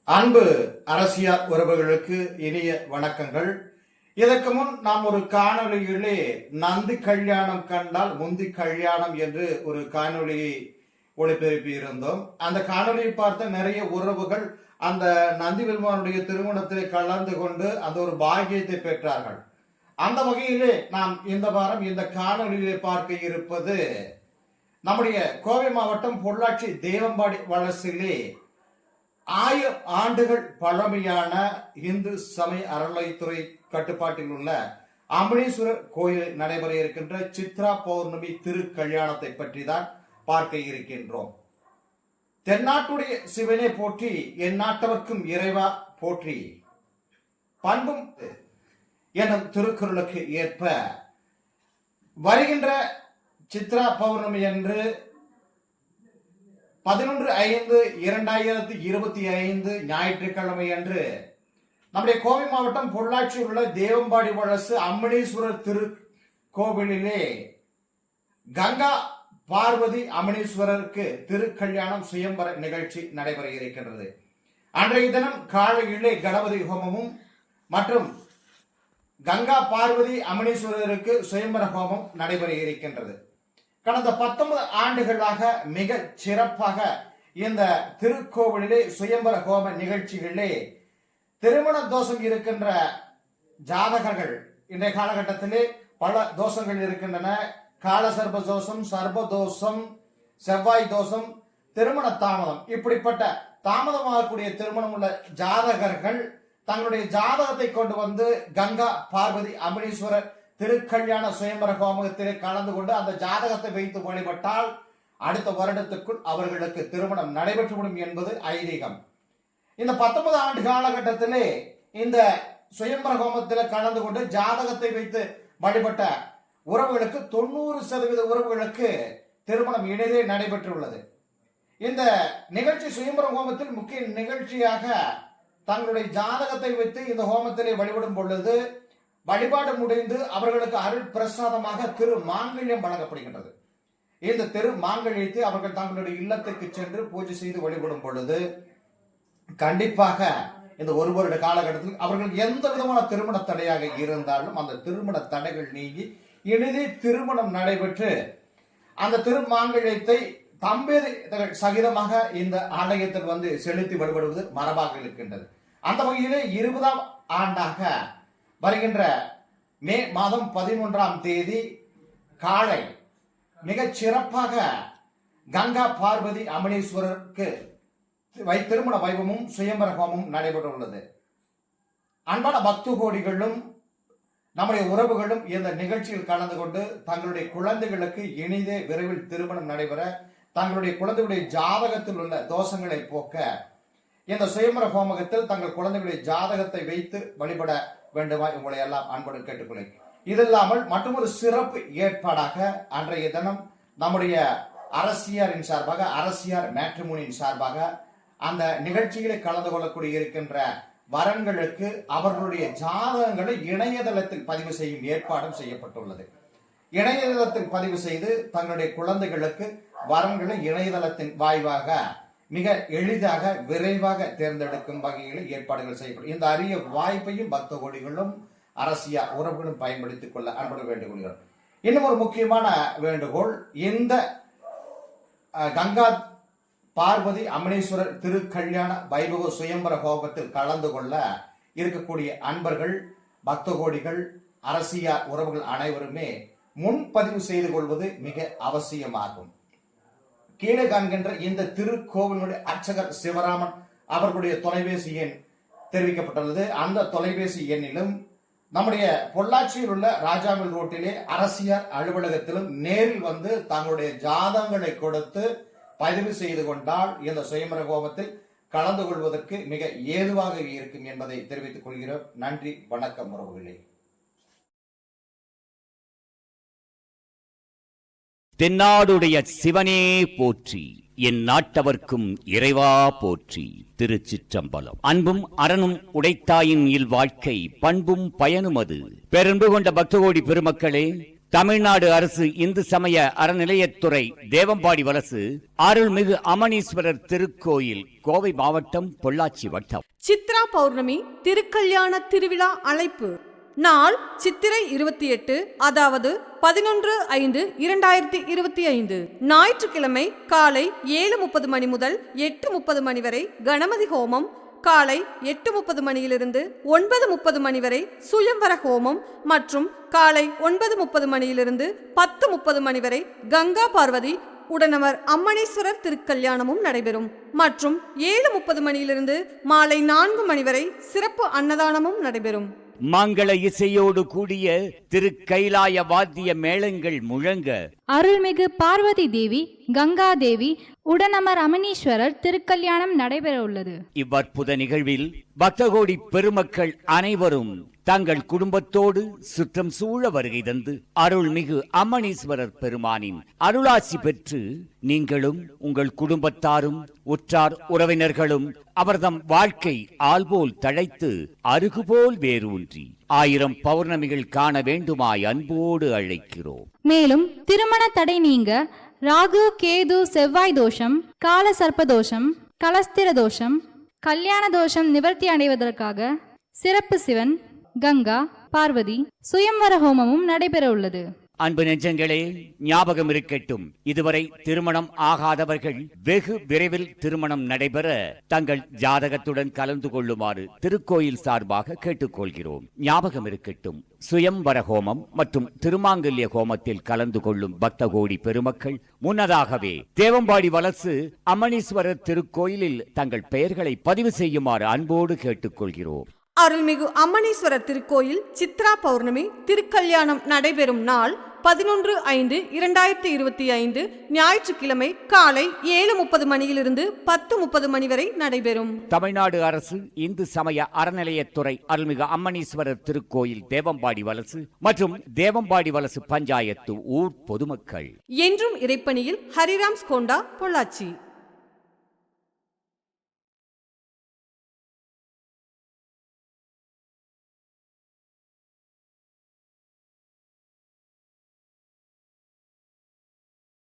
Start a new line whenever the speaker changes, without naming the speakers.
அன்பு அரசியல் உறவுகளுக்கு இனிய வணக்கங்கள். இதற்கு முன் நாம் ஒரு காணொலியிலே நந்தி கல்யாணம் கண்டால் முந்தி கல்யாணம் என்று ஒரு காணொலியை ஒளிபரப்பி இருந்தோம். அந்த காணொலியை பார்த்த நிறைய உறவுகள் அந்த நந்தி பெருமானுடைய திருமணத்தில் கலந்து கொண்டு அந்த ஒரு பாக்கியத்தை பெற்றார்கள். அந்த வகையிலே நாம் இந்த வாரம் இந்த காணொலியிலே பார்க்க இருப்பது நம்முடைய கோவை மாவட்டம் பொள்ளாச்சி தேவம்பாடி வலசிலே 1000 ஆண்டுகள் பழமையான இந்து சமய அறநிலைத்துறை கட்டுப்பாட்டில் உள்ள அம்பனீஸ்வரர் கோயிலில் நடைபெற இருக்கின்ற சித்ரா பௌர்ணமி திருக்கல்யாணத்தை பற்றி தான் பார்க்க இருக்கின்றோம். தென்னாட்டுடைய சிவனை போற்றி என் நாட்டவர்க்கும் இறைவா போற்றி பண்பும் எனும் திருக்குறளுக்கு ஏற்ப வருகின்ற சித்ரா பௌர்ணமி என்று 11/5/2025 ஞாயிற்றுக்கிழமை அன்று நம்முடைய கோவை மாவட்டம் பொள்ளாச்சியில் உள்ள தேவம்பாடி வலசு அம்மணீஸ்வரர் திருக்கோவிலிலே கங்கா பார்வதி அம்மணீஸ்வரருக்கு திருக்கல்யாணம் சுயம்பர நிகழ்ச்சி நடைபெற இருக்கின்றது. அன்றைய தினம் காலையிலே கணபதி ஹோமமும் மற்றும் கங்கா பார்வதி அம்மணீஸ்வரருக்கு சுயம்பர ஹோமம் நடைபெற இருக்கின்றது. கடந்த 19 ஆண்டுகளாக மிக சிறப்பாக இந்த திருக்கோவிலிலே சுயம்பர ஹோம நிகழ்ச்சிகளிலே திருமண தோஷம் இருக்கின்ற ஜாதகர்கள் இன்றைய காலகட்டத்திலே பல தோஷங்கள் இருக்கின்றன. காலசர்ப தோஷம், சர்ப தோஷம், செவ்வாய் தோஷம், திருமண தாமதம், இப்படிப்பட்ட தாமதமாகக்கூடிய திருமணம் உள்ள ஜாதகர்கள் தங்களுடைய ஜாதகத்தை கொண்டு வந்து கங்கா பார்வதி அம்மணீஸ்வரர் திருக்கல்யாண சுயம்பர ஹோமத்திலே கலந்து கொண்டு அந்த ஜாதகத்தை வைத்து வழிபட்டால் அடுத்த வருடத்துக்குள் அவர்களுக்கு திருமணம் நடைபெற்றுவிடும் என்பது ஐதீகம். இந்த 19 ஆண்டு காலகட்டத்திலே இந்த சுயம்பர ஹோமத்தில் கலந்து கொண்டு ஜாதகத்தை வைத்து வழிபட்ட உறவுகளுக்கு 90% உறவுகளுக்கு திருமணம் இணையதே நடைபெற்றுள்ளது. இந்த நிகழ்ச்சி சுயம்பர ஹோமத்தில் முக்கிய நிகழ்ச்சியாக தங்களுடைய ஜாதகத்தை வைத்து இந்த ஹோமத்திலே வழிபடும் பொழுது வழிபாடு முடிந்து அவர்களுக்கு அருள் பிரசாதமாக திரு மாங்கல்யம் வழங்கப்படுகின்றது. இந்த திரு மாங்கல்யத்தை அவர்கள் தங்களுடைய இல்லத்திற்கு சென்று பூஜை செய்து வழிபடும் பொழுது கண்டிப்பாக இந்த ஒரு வருட காலகட்டத்தில் அவர்கள் எந்த விதமான திருமண தடையாக இருந்தாலும் அந்த திருமண தடைகள் நீங்கி இனிதே திருமணம் நடைபெற்று அந்த திரு மாங்கல்யத்தை தம்பதிகள் சகிதமாக இந்த ஆலயத்தில் வந்து செலுத்தி வழிபடுவது மரபாக இருக்கின்றது. அந்த வகையிலே 20ஆம் ஆண்டாக வருகின்ற மே மாதம் 11ஆம் தேதி காலை மிகச் சிறப்பாக கங்கா பார்வதி அம்மணீஸ்வரருக்கு திருமண வைபவமும் சுயம்பர ஹோமமும் நடைபெற உள்ளது. அன்பான பக்து கோடிகளும் நம்முடைய உறவுகளும் இந்த நிகழ்ச்சியில் கலந்து கொண்டு தங்களுடைய குழந்தைகளுக்கு இனிதே விரைவில் திருமணம் நடைபெற தங்களுடைய குழந்தைகளுடைய ஜாதகத்தில் உள்ள தோஷங்களை போக்க இந்த சுயம்பர ஹோமகத்தில் தங்கள் குழந்தைகளுடைய ஜாதகத்தை வைத்து வழிபட வேண்டுமா உங்களை எல்லாம் அன்புடன் கேட்டுக்கொள்கிறேன். இது இல்லாமல் மற்றொரு சிறப்பு ஏற்பாடாக அன்றைய தினம் நம்முடைய அரசியாரின் சார்பாக அரசியார் மேட்ரிமோனியின் சார்பாக அந்த நிகழ்ச்சிகளை கலந்து கொள்ளக்கூடிய இருக்கின்ற வரன்களுக்கு அவர்களுடைய ஜாதகங்களை இணையதளத்தில் பதிவு செய்யும் ஏற்பாடும் செய்யப்பட்டுள்ளது. இணையதளத்தில் பதிவு செய்து தங்களுடைய குழந்தைகளுக்கு வரன்களை இணையதளத்தின் வாயிலாக மிக எளிதாக விரைவாக தேர்ந்தெடுக்கும் வகையில் ஏற்பாடுகள் செய்யப்படும். இந்த அரிய வாய்ப்பையும் பக்த கோடிகளும் அரசியல் உறவுகளும் பயன்படுத்திக் கொள்ள அன்புடன் வேண்டுகொள்கிறோம். இன்னும் ஒரு முக்கியமான வேண்டுகோள், இந்த கங்கா பார்வதி அம்மணீஸ்வரர் திருக்கல்யாண வைபவ சுயம்பர ஹோமத்தில் கலந்து கொள்ள இருக்கக்கூடிய அன்பர்கள் பக்த கோடிகள் அரசியல் உறவுகள் அனைவருமே முன்பதிவு செய்து கொள்வது மிக அவசியமாகும். கீழே காண்கின்ற இந்த திருக்கோவிலுடைய அர்ச்சகர் சிவராமன் அவர்களுடைய தொலைபேசி எண் தெரிவிக்கப்பட்டுள்ளது. அந்த தொலைபேசி எண்ணிலும் நம்முடைய பொள்ளாச்சியில் உள்ள ராஜாவில் ரோட்டிலே அரசியல் அலுவலகத்திலும் நேரில் வந்து தங்களுடைய ஜாதகங்களை கொடுத்து பதிவு செய்து கொண்டால் இந்த சுயம்பர ஹோமத்தில் கலந்து கொள்வதற்கு மிக ஏதுவாக இருக்கும் என்பதை தெரிவித்துக் கொள்கிறோம். நன்றி, வணக்கம் உறவுகளே.
தென்னாடுடைய சிவனே போற்றி, என் நாட்டவர்க்கும் இறைவா போற்றி. திருச்சிற்றம்பலம். அன்பும் அரணும் உடைத்தாயின் இல் வாழ்க்கை பண்பும் பயனும் அது. பெருன்பு கொண்ட பக்தகோடி பெருமக்களே, தமிழ்நாடு அரசு இந்து சமய அறநிலையத்துறை தேவம்பாடி வலசு அருள்மிகு அமனீஸ்வரர் திருக்கோயில், கோவை மாவட்டம், பொள்ளாச்சி வட்டம்.
சித்ரா பௌர்ணமி திருக்கல்யாண திருவிழா அழைப்பு. நாள் சித்திரை 28, அதாவது 11/5/2025, ஞாயிற்றுக்கிழமை காலை 7:30 மணி முதல் 8:30 மணி வரை கணபதி ஹோமம், காலை 8:30 மணியிலிருந்து 9:30 மணி வரை சுயம்வர ஹோமம் மற்றும் காலை 9:30 மணியிலிருந்து 10:30 மணி வரை கங்கா பார்வதி உடனமர் அம்மணீஸ்வரர் திருக்கல்யாணமும் நடைபெறும் மற்றும் 7:30 மணியிலிருந்து மாலை 4 மணி வரை சிறப்பு அன்னதானமும் நடைபெறும்.
மங்கள இசையோடு கூடிய திருக்கைலாய வாத்திய மேளங்கள் முழங்க
அருள்மிகு பார்வதி தேவி, கங்கா தேவி உடனமர் அமனீஸ்வரர் திருக்கல்யாணம் நடைபெற உள்ளது.
இவ்வற்புத நிகழ்வில் பக்தகோடி பெருமக்கள் அனைவரும் தங்கள் குடும்பத்தோடு சுற்றம் சூழ வருகை தந்து அருள்மிகு அம்மணீஸ்வரர் பெருமானின் அருளாசி பெற்று நீங்களும் உங்கள் குடும்பத்தாரும் உற்றார் உறவினர்களும் அவர்தம் வாழ்க்கை ஆள்போல் தழைத்து அருகுபோல் வேரூன்றி 1000 பௌர்ணமிகள் காண வேண்டுமாய் அன்போடு அழைக்கிறோம்.
மேலும் திருமண தடை நீங்க ராகு, கேது, செவ்வாய் தோஷம், கால சர்ப்ப தோஷம், கலஸ்திர தோஷம், கல்யாண தோஷம் நிவர்த்தி அடைவதற்காக சிறப்பு சிவன், கங்கா, பார்வதி சுயம்வர ஹோமமும் நடைபெற உள்ளது.
அன்பு நெஞ்சங்களே, ஞாபகம் இருக்கட்டும், இதுவரை திருமணம் ஆகாதவர்கள் வெகு விரைவில் திருமணம் நடைபெற தங்கள் ஜாதகத்துடன் கலந்து கொள்ளுமாறு திருக்கோயில் சார்பாக கேட்டுக்கொள்கிறோம். ஞாபகம் இருக்கட்டும், சுயம்வர ஹோமம் மற்றும் திருமாங்கல்ய ஹோமத்தில் கலந்து கொள்ளும் பக்தகோடி பெருமக்கள் முன்னதாகவே தேவம்பாடி வலசு அம்மணீஸ்வரர் திருக்கோயிலில் தங்கள் பெயர்களை பதிவு செய்யுமாறு அன்போடு கேட்டுக்கொள்கிறோம்.
அருள்மிகு அம்மணீஸ்வரர் திருக்கோயில் சித்ரா பௌர்ணமி திருக்கல்யாணம் நடைபெறும் நாள் 11/5/2025 ஞாயிற்றுக்கிழமை காலை 7:30 மணியிலிருந்து 10:30 மணி வரை நடைபெறும்.
தமிழ்நாடு அரசு இந்து சமய அறநிலையத்துறை அருள்மிகு அம்மணீஸ்வரர் திருக்கோயில் தேவம்பாடி வலசு மற்றும் தேவம்பாடி வலசு பஞ்சாயத்து ஊர் பொதுமக்கள்
என்றும் இறைப்பணியில் ஹரிராம் ஸ்கோண்டா, பொள்ளாச்சி.